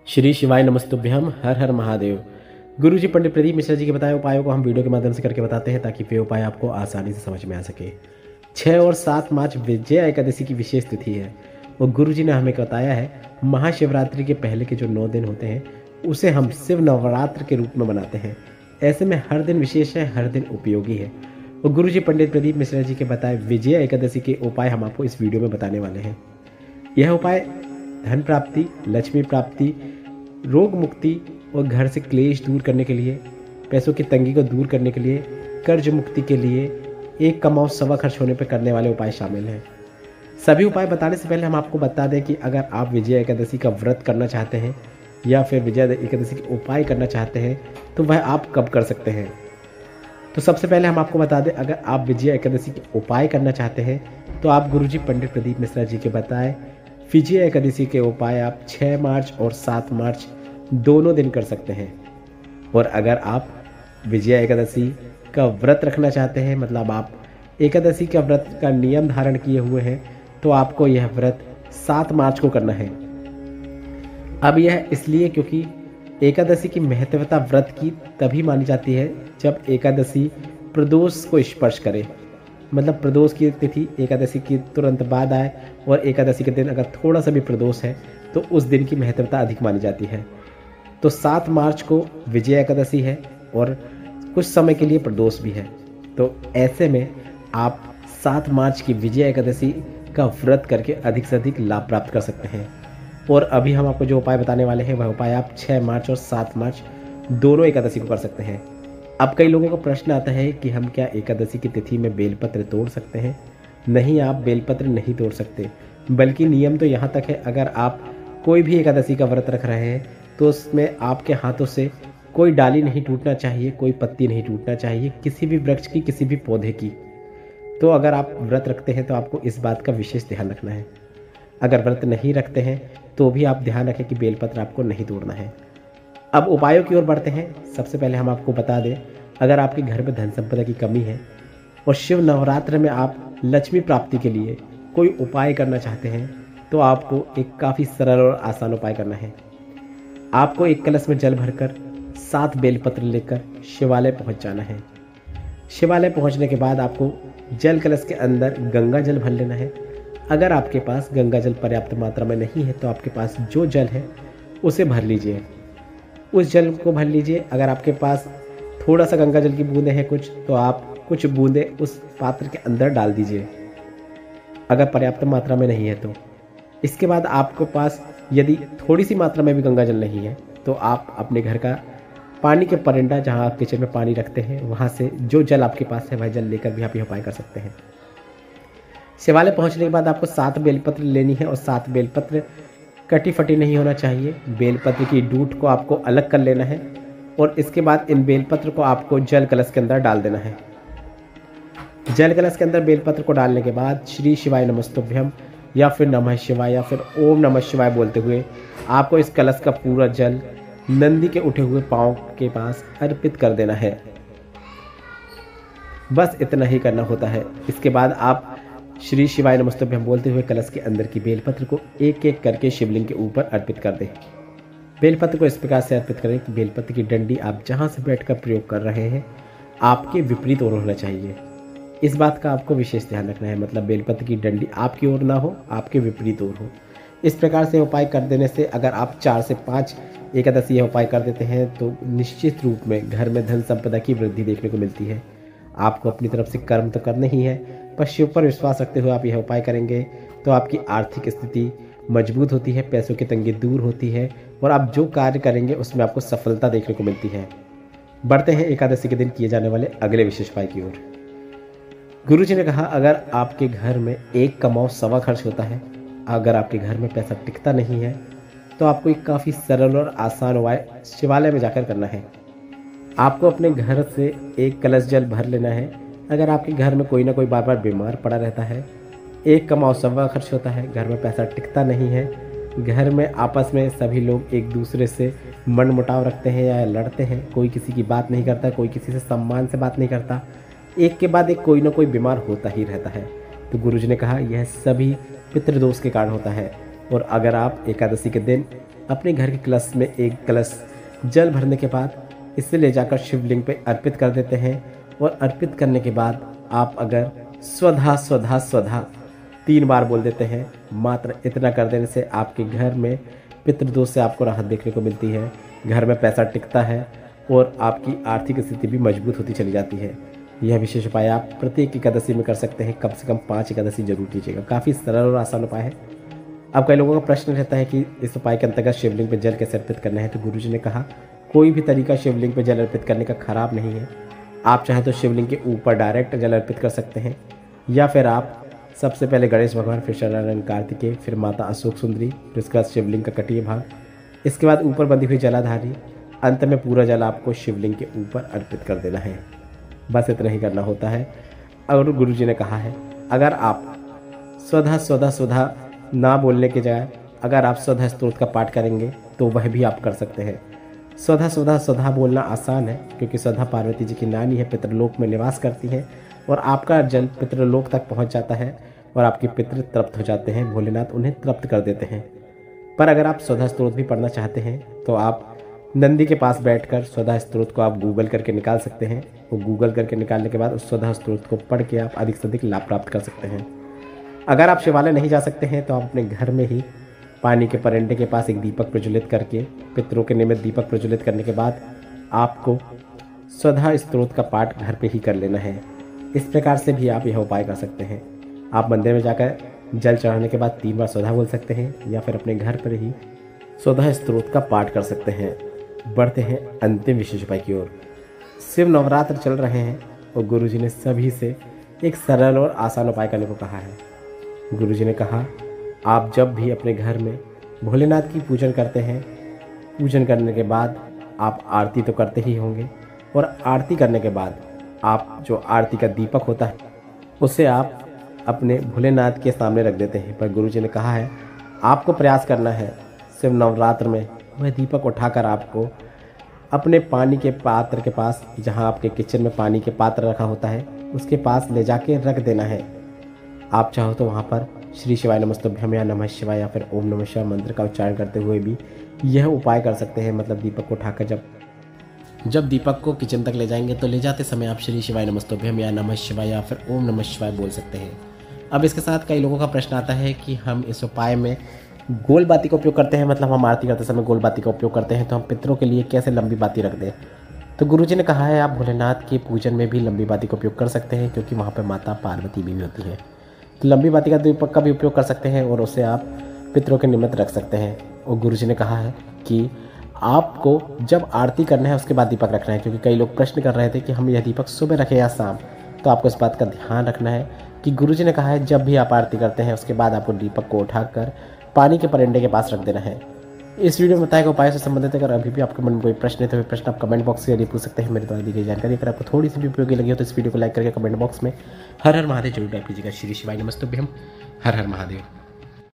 श्री शिवाय नमस्तुभ्यम हर हर महादेव। गुरुजी पंडित प्रदीप मिश्रा जी के बताए उपायों को हम वीडियो के माध्यम से करके बताते हैं ताकि वे उपाय आपको आसानी से समझ में आ सके। 6 और 7 मार्च विजया एकादशी की विशेष तिथि है और गुरुजी ने हमें बताया है महाशिवरात्रि के पहले के जो 9 दिन होते हैं उसे हम शिव नवरात्र के रूप में मनाते हैं। ऐसे में हर दिन विशेष है, हर दिन उपयोगी है और गुरुजी पंडित प्रदीप मिश्रा जी के बताए विजया एकादशी के उपाय हम आपको इस वीडियो में बताने वाले हैं। यह उपाय धन प्राप्ति, लक्ष्मी प्राप्ति, रोग मुक्ति और घर से क्लेश दूर करने के लिए, पैसों की तंगी को दूर करने के लिए, कर्ज मुक्ति के लिए, एक कमाओ सवा खर्च होने पर करने वाले उपाय शामिल हैं। सभी उपाय बताने से पहले हम आपको बता दें कि अगर आप विजया एकादशी का व्रत करना चाहते हैं या फिर विजया एकादशी के उपाय करना चाहते हैं तो वह आप कब कर सकते हैं। तो सबसे पहले हम आपको बता दें, अगर आप विजया एकादशी के उपाय करना चाहते हैं तो आप गुरुजी पंडित प्रदीप मिश्रा जी के बताए विजया एकादशी के उपाय आप 6 मार्च और 7 मार्च दोनों दिन कर सकते हैं। और अगर आप विजया एकादशी का व्रत रखना चाहते हैं, मतलब आप एकादशी का व्रत का नियम धारण किए हुए हैं, तो आपको यह व्रत 7 मार्च को करना है। अब यह इसलिए क्योंकि एकादशी की महत्वता व्रत की तभी मानी जाती है जब एकादशी प्रदोष को स्पर्श करे, मतलब प्रदोष की तिथि एकादशी की तुरंत बाद आए और एकादशी के दिन अगर थोड़ा सा भी प्रदोष है तो उस दिन की महत्वता अधिक मानी जाती है। तो 7 मार्च को विजया एकादशी है और कुछ समय के लिए प्रदोष भी है। तो ऐसे में आप 7 मार्च की विजया एकादशी का व्रत करके अधिक से अधिक लाभ प्राप्त कर सकते हैं। और अभी हम आपको जो उपाय बताने वाले हैं वह उपाय आप 6 मार्च और 7 मार्च दोनों एकादशी को कर सकते हैं। अब कई लोगों को प्रश्न आता है कि हम क्या एकादशी की तिथि में बेलपत्र तोड़ सकते हैं। नहीं, आप बेलपत्र नहीं तोड़ सकते, बल्कि नियम तो यहाँ तक है, अगर आप कोई भी एकादशी का व्रत रख रहे हैं तो उसमें आपके हाथों से कोई डाली नहीं टूटना चाहिए, कोई पत्ती नहीं टूटना चाहिए, किसी भी वृक्ष की, किसी भी पौधे की। तो अगर आप व्रत रखते हैं तो आपको इस बात का विशेष ध्यान रखना है। अगर व्रत नहीं रखते हैं तो भी आप ध्यान रखें कि बेलपत्र आपको नहीं तोड़ना है। अब उपायों की ओर बढ़ते हैं। सबसे पहले हम आपको बता दें, अगर आपके घर में धन संपदा की कमी है और शिव नवरात्र में आप लक्ष्मी प्राप्ति के लिए कोई उपाय करना चाहते हैं तो आपको एक काफ़ी सरल और आसान उपाय करना है। आपको एक कलश में जल भरकर 7 बेलपत्र लेकर शिवालय पहुंच जाना है। शिवालय पहुंचने के बाद आपको जल कलश के अंदर गंगा जल भर लेना है। अगर आपके पास गंगा जल पर्याप्त मात्रा में नहीं है तो आपके पास जो जल है उसे भर लीजिए, उस जल को भर लीजिए। अगर आपके पास थोड़ा सा गंगा जल की बूंदें हैं कुछ, तो आप कुछ बूंदें उस पात्र के अंदर डाल दीजिए, अगर पर्याप्त मात्रा में नहीं है तो। इसके बाद आपके पास यदि थोड़ी सी मात्रा में भी गंगा जल नहीं है तो आप अपने घर का पानी के परिंदा, जहां आप किचन में पानी रखते हैं, वहां से जो जल आपके पास है वह जल लेकर भी आप यह उपाय कर सकते हैं। शिवालय पहुंचने के बाद आपको 7 बेलपत्र लेनी है और 7 बेलपत्र कटी फटी नहीं होना चाहिए। बेलपत्र की डूट को आपको अलग कर लेना है और इसके बाद इन बेलपत्र को आपको जल कलश के अंदर डाल देना है। जल कलश के अंदर बेलपत्र को डालने के बाद श्री शिवाय नमस्तुभ्यम या फिर नमः शिवाय या फिर ओम नमः शिवाय बोलते हुए आपको इस कलश का पूरा जल नंदी के उठे हुए पांव के पास अर्पित कर देना है। बस इतना ही करना होता है। इसके बाद आप श्री शिवाय नमस्तुभ्यम बोलते हुए कलश के अंदर की बेलपत्र को एक एक करके शिवलिंग के ऊपर अर्पित कर दें। बेलपत्र को इस प्रकार से अर्पित करें कि बेलपत्र की डंडी आप जहां से बैठकर प्रयोग कर रहे हैं आपके विपरीत ओर होना चाहिए। इस बात का आपको विशेष ध्यान रखना है, मतलब बेलपत्र की डंडी आपकी ओर ना हो, आपके विपरीत ओर हो। इस प्रकार से उपाय कर देने से अगर आप 4 से 5 एकादशी यह उपाय कर देते हैं तो निश्चित रूप में घर में धन संपदा की वृद्धि देखने को मिलती है। आपको अपनी तरफ से कर्म तो करने ही है, पर शिव पर विश्वास रखते हुए आप यह उपाय करेंगे तो आपकी आर्थिक स्थिति मजबूत होती है, पैसों की तंगी दूर होती है और आप जो कार्य करेंगे उसमें आपको सफलता देखने को मिलती है। बढ़ते हैं एकादशी के दिन किए जाने वाले अगले विशेष उपाय की ओर। गुरुजी ने कहा, अगर आपके घर में एक कमाओ सवा खर्च होता है, अगर आपके घर में पैसा टिकता नहीं है तो आपको एक काफ़ी सरल और आसान उपाय शिवालय में जाकर करना है। आपको अपने घर से एक कलश जल भर लेना है। अगर आपके घर में कोई ना कोई बार बार बीमार पड़ा रहता है, एक कमाओ सवा खर्च होता है, घर में पैसा टिकता नहीं है, घर में आपस में सभी लोग एक दूसरे से मनमुटाव रखते हैं या लड़ते हैं, कोई किसी की बात नहीं करता, कोई किसी से सम्मान से बात नहीं करता, एक के बाद एक कोई ना कोई बीमार होता ही रहता है, तो गुरुजी ने कहा यह सभी पितृदोष के कारण होता है। और अगर आप एकादशी के दिन अपने घर के कलश में एक कलश जल भरने के बाद इसे ले जाकर शिवलिंग पे अर्पित कर देते हैं। और अर्पित करने के बाद आप अगर स्वधा स्वधा स्वधा 3 बार बोल देते हैं, मात्र इतना कर देने से आपके घर में पितृदोष से आपको राहत देखने को मिलती है, घर में पैसा टिकता है और आपकी आर्थिक स्थिति भी मजबूत होती चली जाती है। यह विशेष उपाय आप प्रत्येक एकादशी में कर सकते हैं, कम से कम 5 एकादशी जरूर कीजिएगा। काफ़ी सरल और आसान उपाय है। अब कई लोगों का प्रश्न रहता है कि इस उपाय के अंतर्गत शिवलिंग पर जल कैसे अर्पित करना है। तो गुरुजी ने कहा कोई भी तरीका शिवलिंग पर जल अर्पित करने का खराब नहीं है। आप चाहें तो शिवलिंग के ऊपर डायरेक्ट जल अर्पित कर सकते हैं, या फिर आप सबसे पहले गणेश भगवान, फिर शरणारायण कार्तिकेय, फिर माता अशोक सुंदरी, फिर उसके बाद शिवलिंग का कटीय भाग, इसके बाद ऊपर बंधी हुई जलाधारी, अंत में पूरा जल आपको शिवलिंग के ऊपर अर्पित कर देना है। बस इतना ही करना होता है। और गुरुजी ने कहा है अगर आप स्वधा स्वधा स्वधा ना बोलने के जगह अगर आप स्वधा स्तोत्र का पाठ करेंगे तो वह भी आप कर सकते हैं। स्वधा स्वधा स्वधा बोलना आसान है क्योंकि स्वधा पार्वती जी की नानी है, पितृलोक में निवास करती है और आपका जल पितृलोक तक पहुंच जाता है और आपके पितृ तृप्त हो जाते हैं, भोलेनाथ उन्हें तृप्त कर देते हैं। पर अगर आप स्वधा स्तोत्र भी पढ़ना चाहते हैं तो आप नंदी के पास बैठकर स्वधा स्तोत्र को आप गूगल करके निकाल सकते हैं। वो गूगल करके निकालने के बाद उस स्वधा स्तोत्र को पढ़ के आप अधिक से अधिक लाभ प्राप्त कर सकते हैं। अगर आप शिवालय नहीं जा सकते हैं तो आप अपने घर में ही पानी के परंडे के पास एक दीपक प्रज्वलित करके, पितरों के निमित्त दीपक प्रज्वलित करने के बाद आपको स्वधा स्तोत्र का पाठ घर पे ही कर लेना है। इस प्रकार से भी आप यह उपाय कर सकते हैं। आप मंदिर में जाकर जल चढ़ाने के बाद 3 बार स्वधा बोल सकते हैं या फिर अपने घर पर ही स्वधा स्तोत्र का पाठ कर सकते हैं। बढ़ते हैं अंतिम विशेष उपाय की ओर। शिव नवरात्र चल रहे हैं और गुरुजी ने सभी से एक सरल और आसान उपाय करने को कहा है। गुरुजी ने कहा आप जब भी अपने घर में भोलेनाथ की पूजन करते हैं, पूजन करने के बाद आप आरती तो करते ही होंगे और आरती करने के बाद आप जो आरती का दीपक होता है उसे आप अपने भोलेनाथ के सामने रख देते हैं। पर गुरुजी ने कहा है आपको प्रयास करना है शिव नवरात्र में वह दीपक उठाकर आपको अपने पानी के पात्र के पास, जहां आपके किचन में पानी के पात्र रखा होता है उसके पास ले जाके रख देना है। आप चाहो तो वहां पर श्री शिवाय नमस्तुभ्यम या नमः शिवाय या फिर ओम नमः शिवाय मंत्र का उच्चारण करते हुए भी यह उपाय कर सकते हैं। मतलब दीपक को उठाकर जब दीपक को किचन तक ले जाएंगे तो ले जाते समय आप श्री शिवाय नमस्तुभ्यम या नमः शिवाय या फिर ओम नमः शिवाय बोल सकते हैं। अब इसके साथ कई लोगों का प्रश्न आता है कि हम इस उपाय में गोल बाती का उपयोग करते हैं, मतलब हम आरती करते समय गोल बाती का उपयोग करते हैं, तो हम पितरों के लिए कैसे लंबी बाती रख दें। तो गुरुजी ने कहा है आप भोलेनाथ के पूजन में भी लंबी बाती का उपयोग कर सकते हैं क्योंकि वहाँ पर माता पार्वती भी होती है। तो लंबी बाती का दीपक का भी उपयोग कर सकते हैं और उसे आप पितरों के निमित्त रख सकते हैं। और गुरुजी ने कहा है कि आपको जब आरती करना है उसके बाद दीपक रखना है, क्योंकि कई लोग प्रश्न कर रहे थे कि हम यह दीपक सुबह रखें या शाम। तो आपको इस बात का ध्यान रखना है कि गुरुजी ने कहा है जब भी आप आरती करते हैं उसके बाद आपको दीपक को उठाकर पानी के परंडे के पास रख देना है। इस वीडियो में बताए गए उपाय से संबंधित अगर अभी भी आपके मन में कोई प्रश्न है तो प्रश्न आप कमेंट बॉक्स के जरिए पूछ सकते हैं। मेरे द्वारा दी गई जानकारी अगर आपको थोड़ी सी भी उपयोगी लगी हो तो इस वीडियो को लाइक करके कमेंट बॉक्स में हर हर महादेव जरूर टाइप कीजिएगा। श्री शिवाय नमस्तुभ्यम। हर हर महादेव।